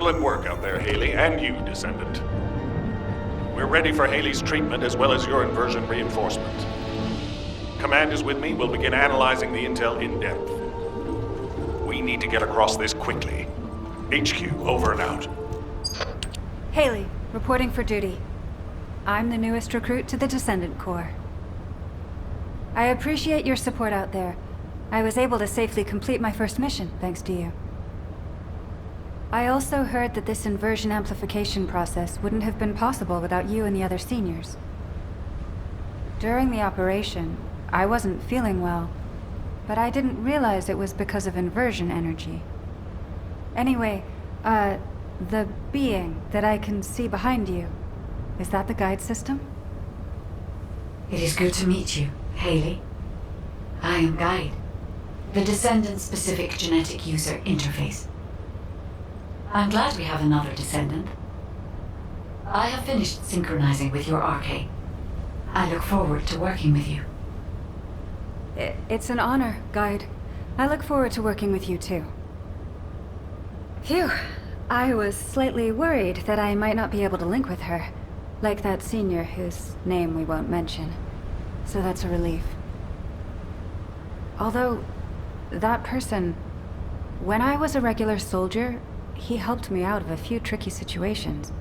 Excellent work out there, Haley, and you, Descendant. We're ready for Haley's treatment as well as your inversion reinforcement. Command is with me. We'll begin analyzing the intel in depth. We need to get across this quickly. HQ, over and out. Haley, reporting for duty. I'm the newest recruit to the Descendant Corps. I appreciate your support out there. I was able to safely complete my first mission, thanks to you. I also heard that this inversion amplification process wouldn't have been possible without you and the other seniors. During the operation, I wasn't feeling well, but I didn't realize it was because of inversion energy. Anyway, the being that I can see behind you, is that the guide system? It is good to meet you, Haley. I am Guide, the Descendant-specific genetic user interface. I'm glad we have another Descendant. I have finished synchronizing with your RK. I look forward to working with you. It's an honor, Guide. I look forward to working with you too. Phew. I was slightly worried that I might not be able to link with her. Like that senior whose name we won't mention. So that's a relief. Although, that person... When I was a regular soldier, he helped me out of a few tricky situations.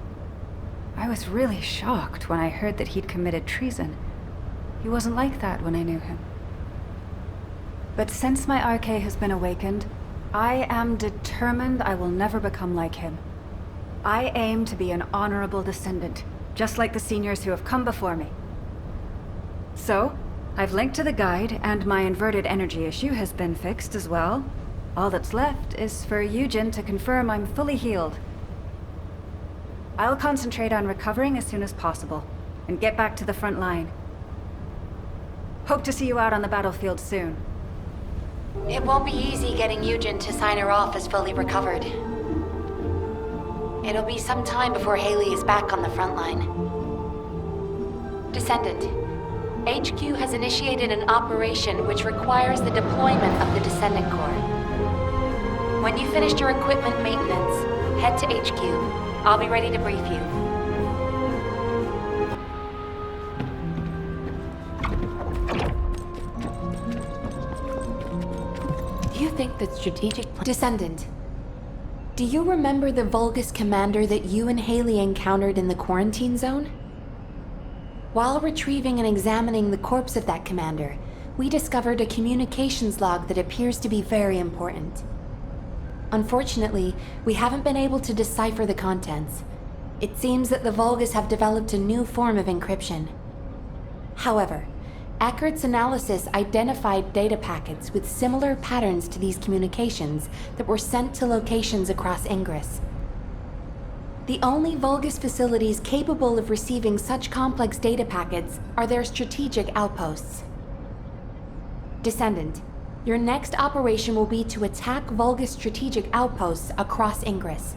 I was really shocked when I heard that he'd committed treason. He wasn't like that when I knew him. But since my RK has been awakened, I am determined I will never become like him. I aim to be an honorable descendant, just like the seniors who have come before me. So, I've linked to the guide, and my inverted energy issue has been fixed as well. All that's left is for Eugen to confirm I'm fully healed. I'll concentrate on recovering as soon as possible, and get back to the front line. Hope to see you out on the battlefield soon. It won't be easy getting Eugen to sign her off as fully recovered. It'll be some time before Haley is back on the front line. Descendant, HQ has initiated an operation which requires the deployment of the Descendant Corps. When you finished your equipment maintenance, head to HQ. I'll be ready to brief you. You think that strategic Descendant, do you remember the Vulgus commander that you and Haley encountered in the quarantine zone? While retrieving and examining the corpse of that commander, we discovered a communications log that appears to be very important. Unfortunately, we haven't been able to decipher the contents. It seems that the Vulgus have developed a new form of encryption. However, Accurat's analysis identified data packets with similar patterns to these communications that were sent to locations across Ingress. The only Vulgus facilities capable of receiving such complex data packets are their strategic outposts. Descendant, your next operation will be to attack Vulgus strategic outposts across Ingress.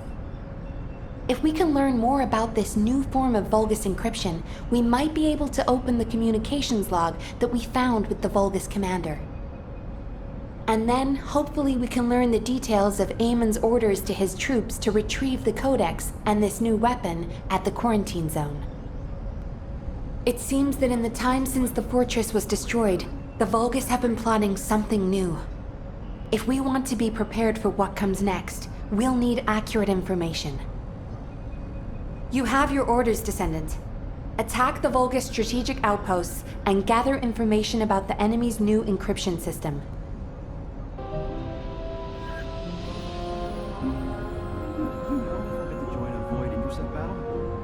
If we can learn more about this new form of Vulgus encryption, we might be able to open the communications log that we found with the Vulgus commander. And then, hopefully we can learn the details of Eamon's orders to his troops to retrieve the Codex and this new weapon at the quarantine zone. It seems that in the time since the fortress was destroyed, the Vulgus have been plotting something new. If we want to be prepared for what comes next, we'll need accurate information. You have your orders, Descendant. Attack the Vulgus strategic outposts and gather information about the enemy's new encryption system.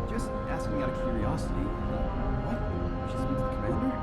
Just asking out of curiosity. What? She's speaking to the commander?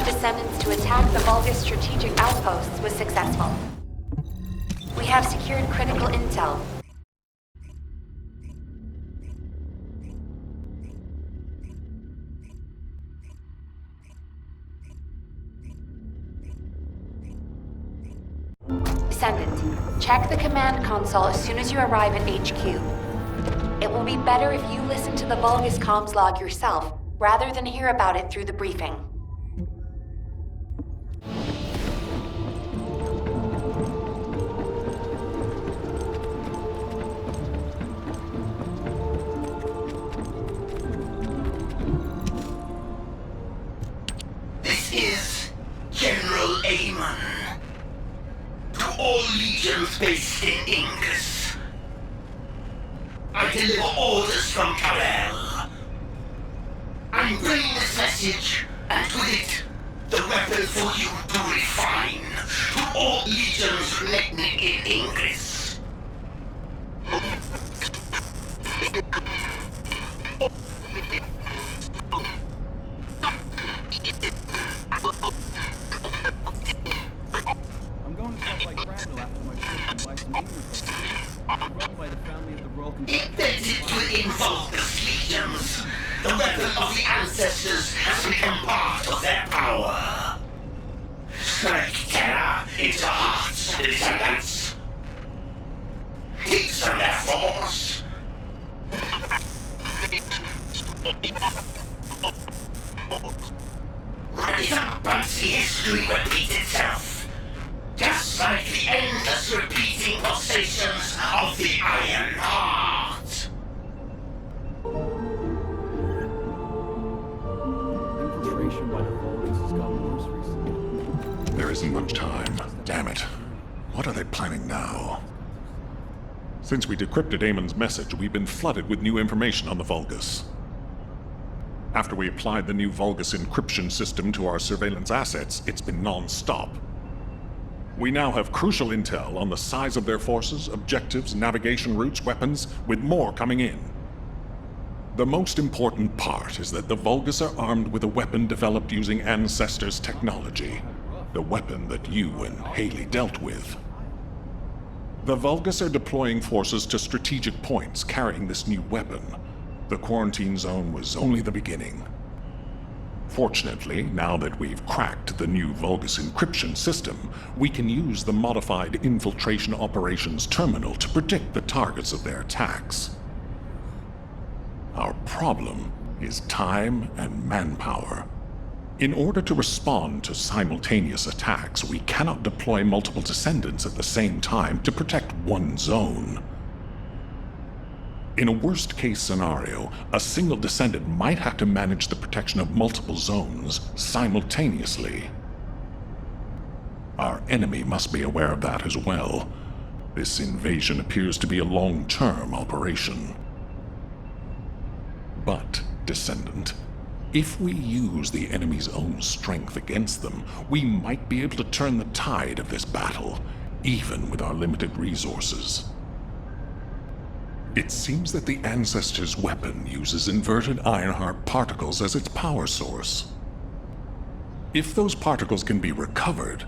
Descendants to attack the Vulgus strategic outposts was successful. We have secured critical intel. Descendant, check the command console as soon as you arrive at HQ. It will be better if you listen to the Vulgus comms log yourself, rather than hear about it through the briefing. This is General Amon. To all legions based in Ingus, I deliver orders from Kal-El. I'm bringing this message, and with it, the weapon for you to refine to all legions remaining in Ingus. legions, the weapon of the ancestors has become part of their power. Strike terror into hearts, descendants. Teach them their force. But see history repeat itself. Just like the endless repeating pulsations of the Iron Heart. Infiltration by the Vulgus has gotten worse recently. There isn't much time. Damn it. What are they planning now? Since we decrypted Eamon's message, we've been flooded with new information on the Vulgus. After we applied the new Vulgus encryption system to our surveillance assets, it's been non-stop. We now have crucial intel on the size of their forces, objectives, navigation routes, weapons, with more coming in. The most important part is that the Vulgus are armed with a weapon developed using Ancestors' technology. The weapon that you and Haley dealt with. The Vulgus are deploying forces to strategic points carrying this new weapon. The quarantine zone was only the beginning. Fortunately, now that we've cracked the new Vulgus encryption system, we can use the modified Infiltration Operations Terminal to predict the targets of their attacks. Our problem is time and manpower. In order to respond to simultaneous attacks, we cannot deploy multiple Descendants at the same time to protect one zone. In a worst-case scenario, a single Descendant might have to manage the protection of multiple zones simultaneously. Our enemy must be aware of that as well. This invasion appears to be a long-term operation. But, Descendant, if we use the enemy's own strength against them, we might be able to turn the tide of this battle, even with our limited resources. It seems that the Ancestors' weapon uses inverted Ironheart particles as its power source. If those particles can be recovered,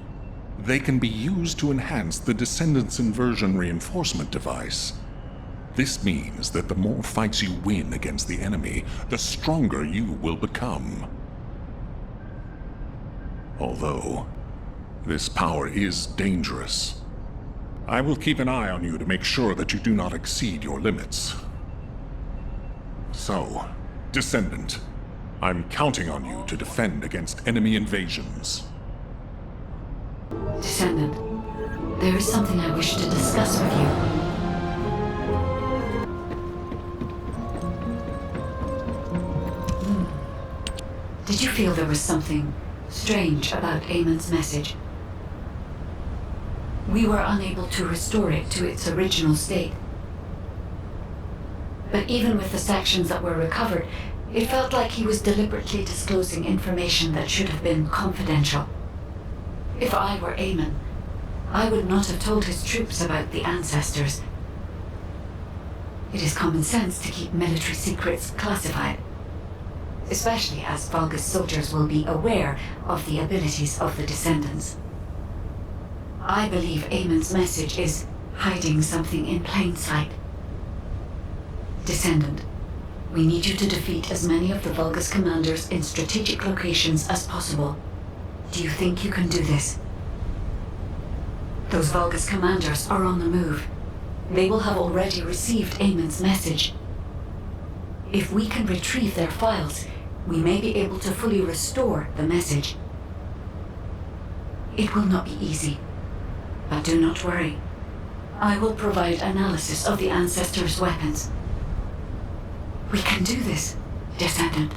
they can be used to enhance the Descendants' inversion reinforcement device. This means that the more fights you win against the enemy, the stronger you will become. Although, this power is dangerous. I will keep an eye on you to make sure that you do not exceed your limits. So, Descendant, I'm counting on you to defend against enemy invasions. Descendant, there is something I wish to discuss with you. Did you feel there was something strange about Eamon's message? We were unable to restore it to its original state. But even with the sections that were recovered, it felt like he was deliberately disclosing information that should have been confidential. If I were Eamon, I would not have told his troops about the Ancestors. It is common sense to keep military secrets classified, especially as Vulgus soldiers will be aware of the abilities of the Descendants. I believe Eamon's message is hiding something in plain sight. Descendant, we need you to defeat as many of the Vulgus commanders in strategic locations as possible. Do you think you can do this? Those Vulgus commanders are on the move. They will have already received Eamon's message. If we can retrieve their files, we may be able to fully restore the message. It will not be easy. But do not worry. I will provide analysis of the Ancestors' weapons. We can do this, Descendant.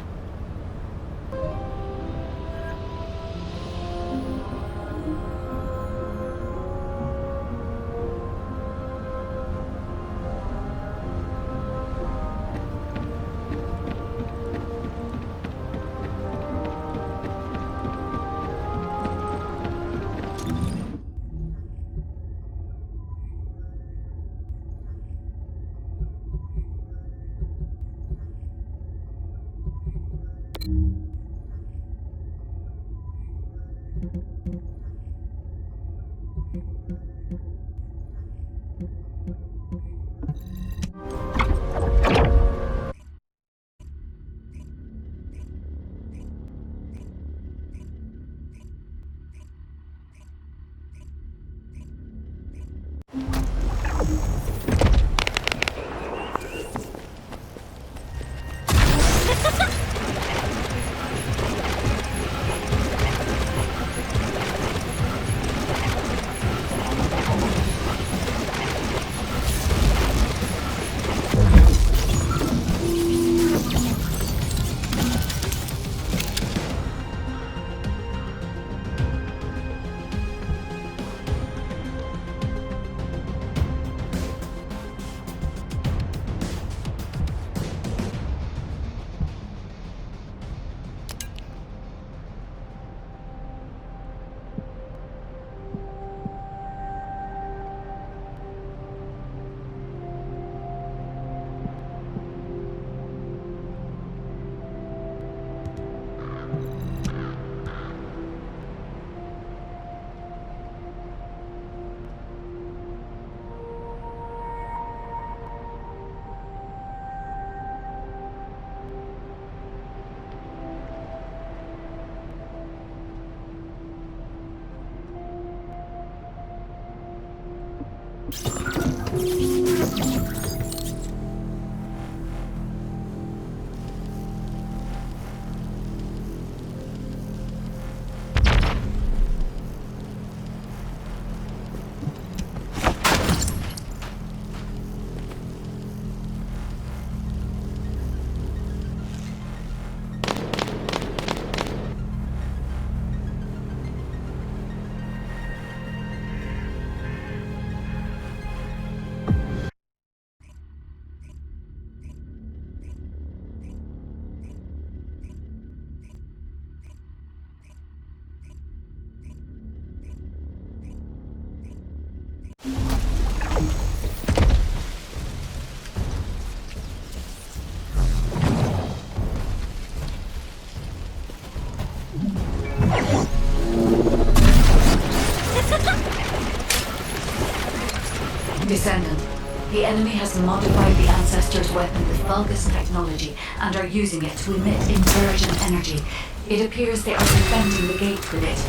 Descendant, the enemy has modified the Ancestor's weapon with Vulgus technology and are using it to emit inversion energy. It appears they are defending the gate with it.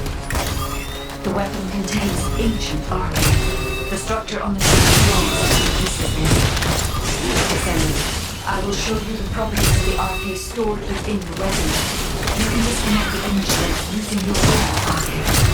The weapon contains ancient arcane. The structure on the second floor is Descendant, I will show you the properties of the arcane stored within the resonance. You can disconnect the image link using your own arcane.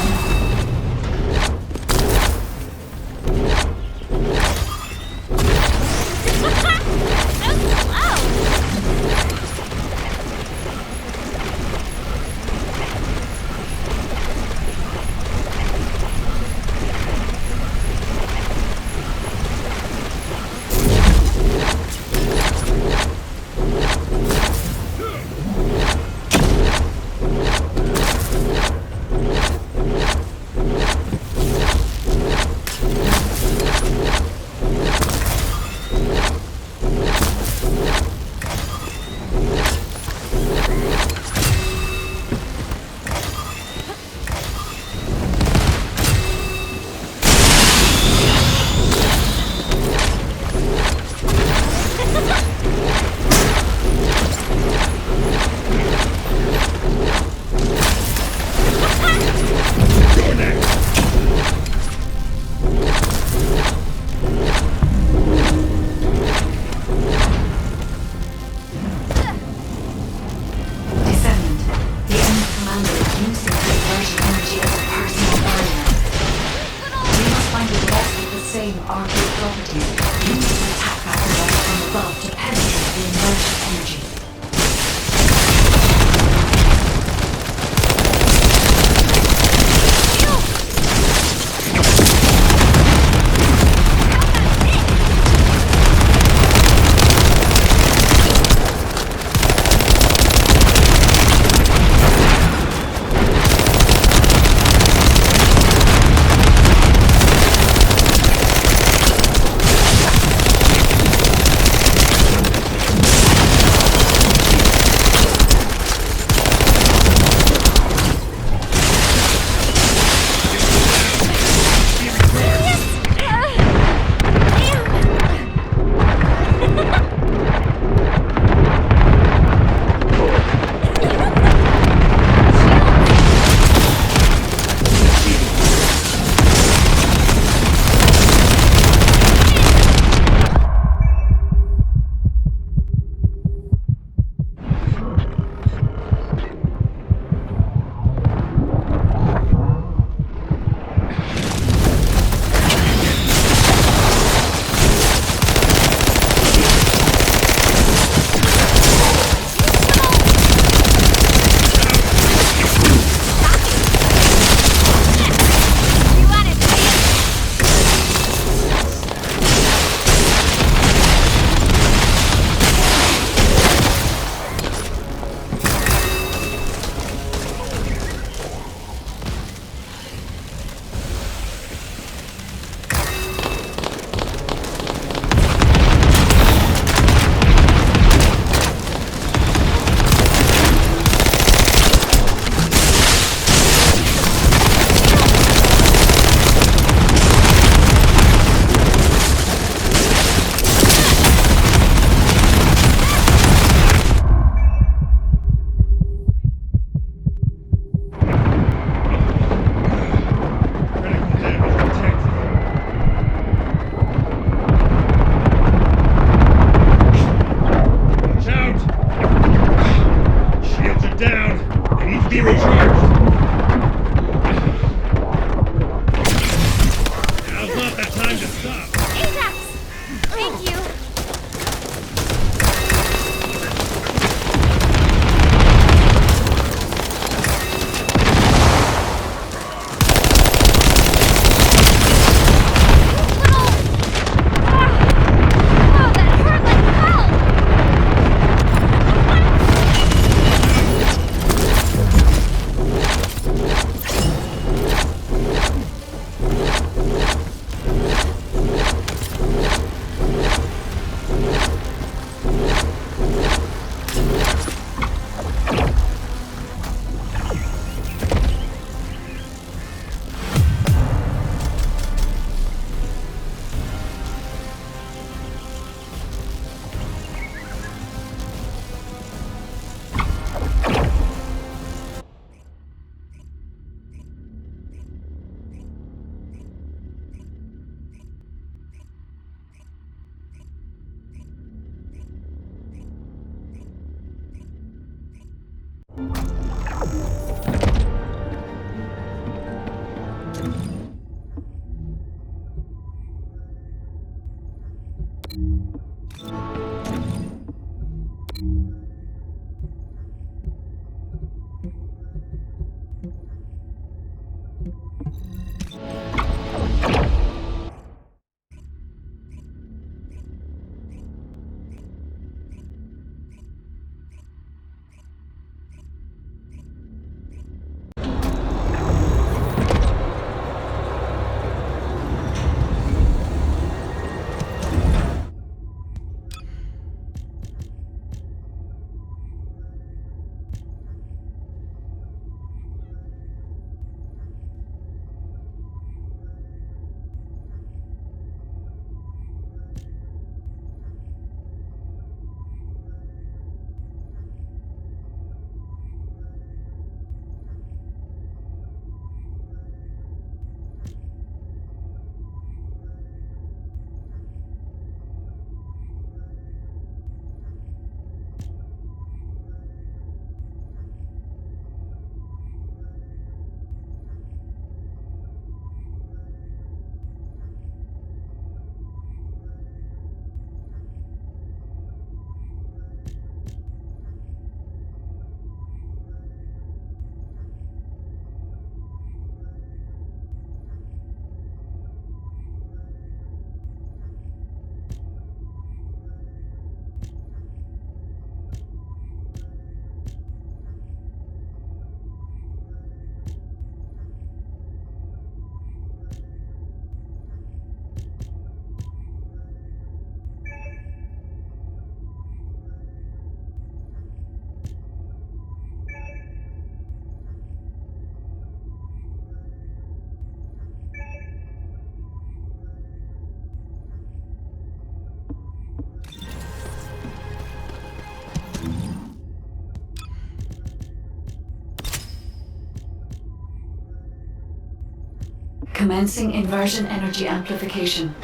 Commencing inversion energy amplification.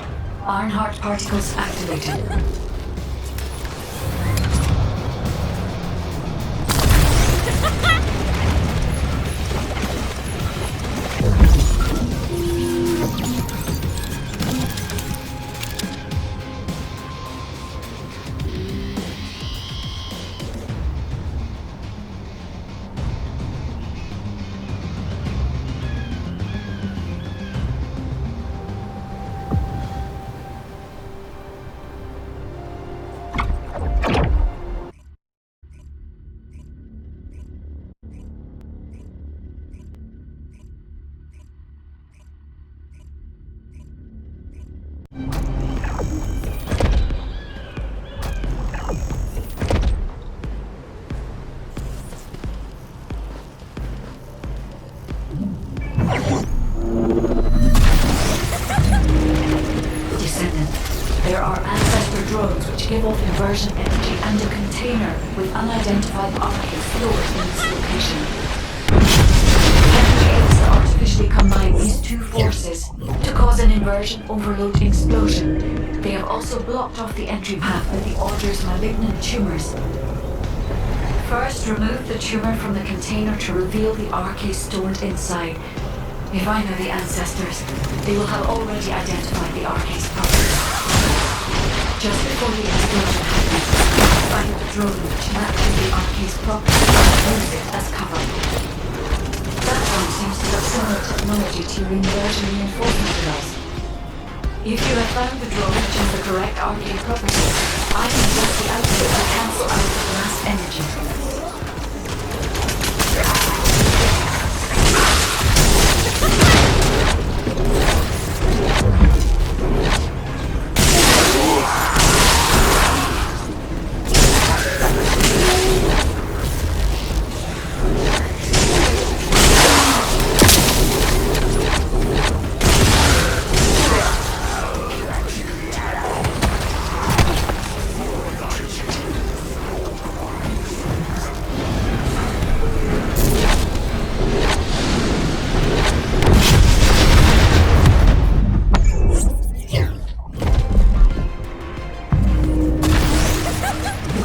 Ironheart particles activated. Descendant, there are ancestor drones which give off inversion energy and a container with unidentified objects stored in this location. Henry aims to artificially combine these two forces to cause an inversion overload explosion. They have also blocked off the entry path with the Order's malignant tumors. First, remove the tumor from the container to reveal the RK stored inside. If I know the ancestors, they will have already identified the RK's property. Just before the explosion happens, find the drone which matches the RK's property and use it as cover. That one seems to have similar technology to your inversion reinforcement device. If you have found the drone which has the correct RK property, I can use the output to cancel out the last energy.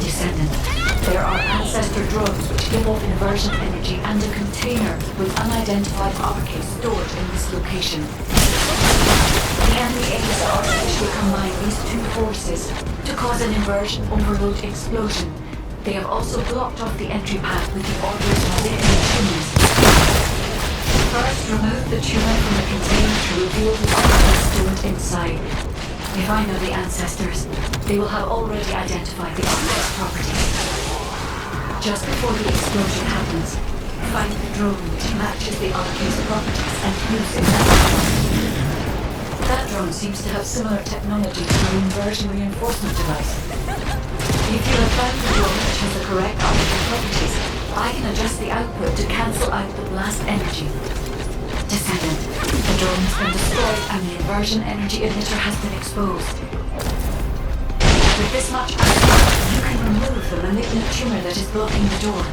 Descendant, there are ancestor drones which strip of inversion energy and a container with unidentified RK stored in this location. The enemy aims to artificially combine these two forces to cause an inversion overload explosion. They have also blocked off the entry path with the orders of the tumors. First, remove the tumor from the container to reveal the RK stored inside. If I know the ancestors, they will have already identified the RK's properties. Just before the explosion happens, find the drone which matches the RK's properties and use it. That drone seems to have similar technology to the inversion reinforcement device. If you have found the drone which has the correct RK properties, I can adjust the output to cancel out the blast energy. Descendant, the drone has been destroyed and the inversion energy emitter has been exposed. With this much output, you can remove the malignant tumor that is blocking the door.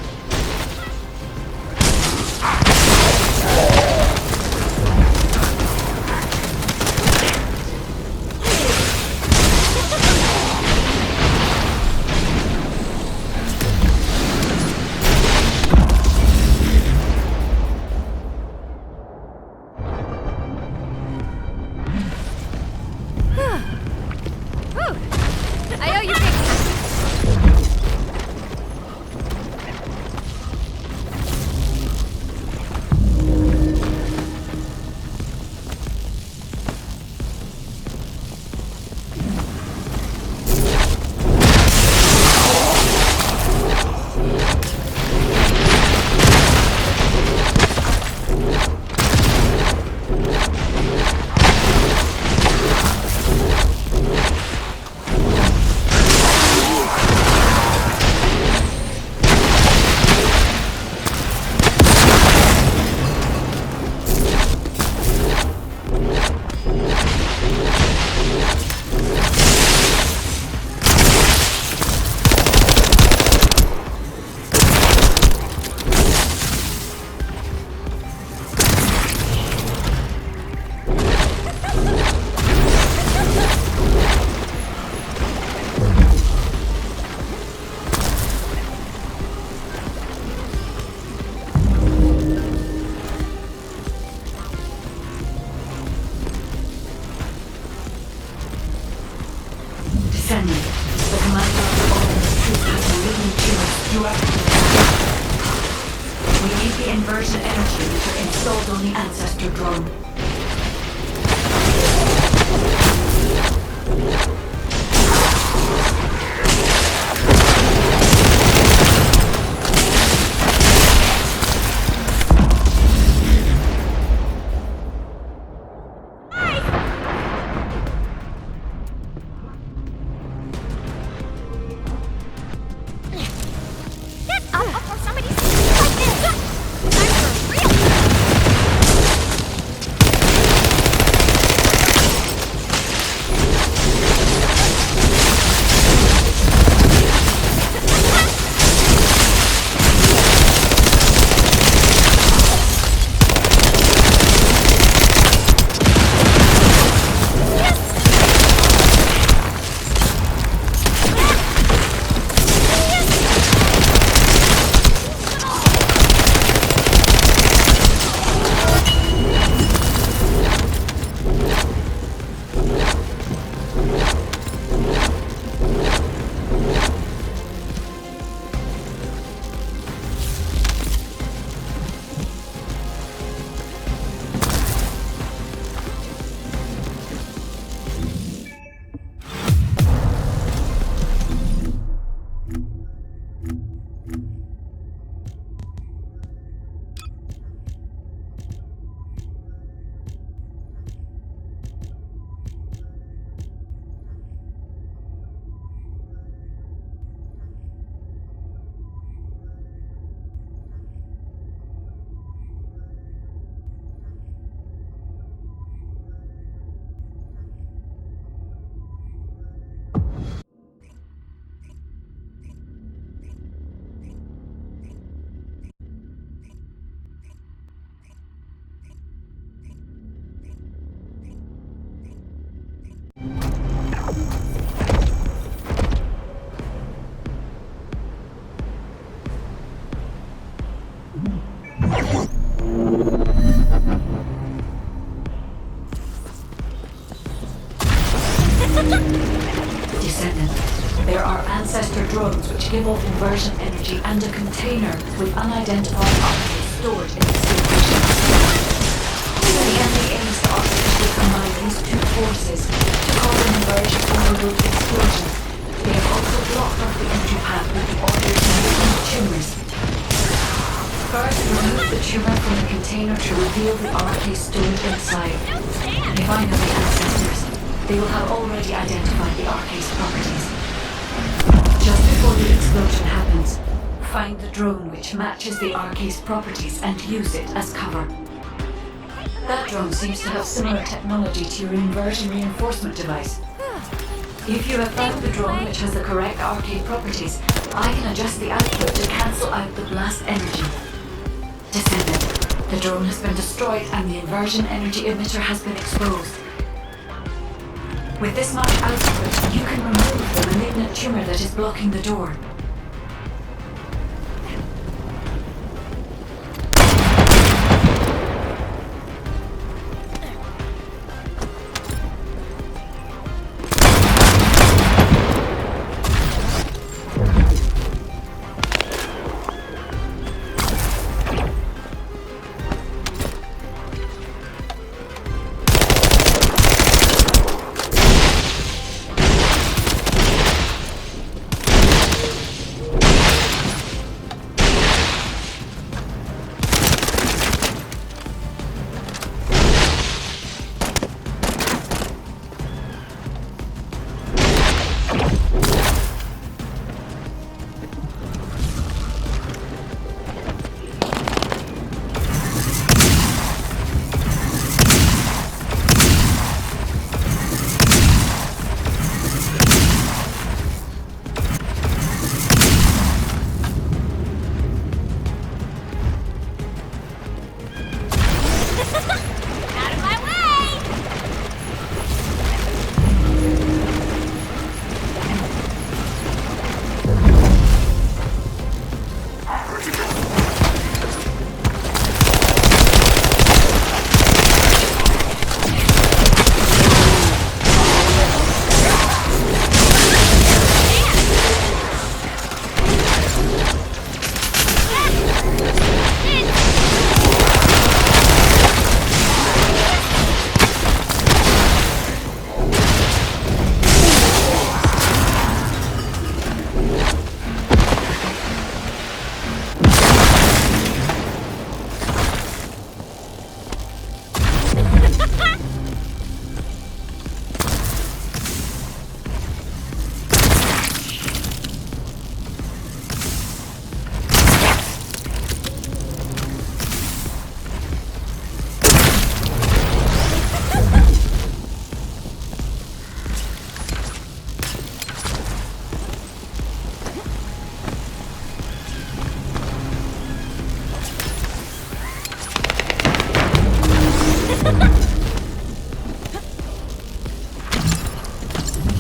I owe you big. Descendant, the commander of the Order's troop has malignant tumors throughout the We need the inversion energy emitter installed on the Ancestor drone. energy and a container with unidentified objects stored in the station. The enemy aims to artificially combine these two forces to cause an inversion overload explosion. They have also blocked off the entry path with the order to remove tumors. First, remove the tumor from the container to reveal the RK stored inside. Finally, ancestors, they will have already identified the RK's properties. Just before the explosion happens, find the drone which matches the RK's properties and use it as cover. That drone seems to have similar technology to your inversion reinforcement device. If you have found the drone which has the correct RK properties, I can adjust the output to cancel out the blast energy. Descendant, the drone has been destroyed and the inversion energy emitter has been exposed. With this much output, you can remove the malignant tumor that is blocking the door.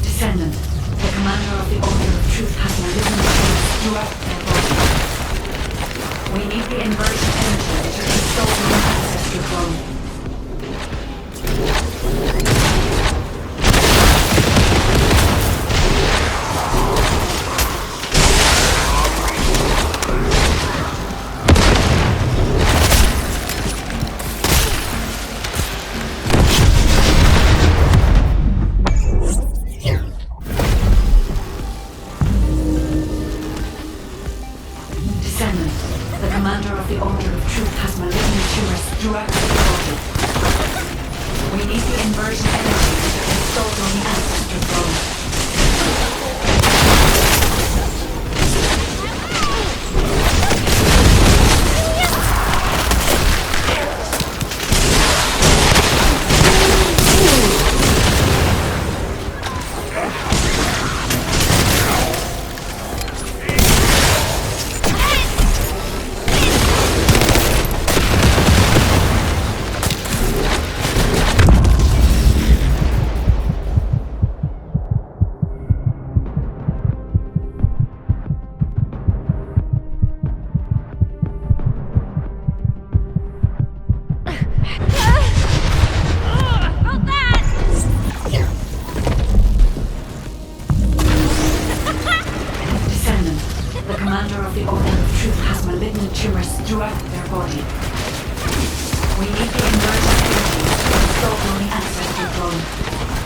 Descendant, the commander of the Order of Truth has malignant tumors throughout their body. We need the inversion energy to restore the ancestral clone. The commander of the Order of Truth has malignant tumors throughout his body. We need the inversion energy to install on the ancestral throne. Stone of Truth has malignant tumors throughout their body. We need the emergent energies to install the ancestral throne.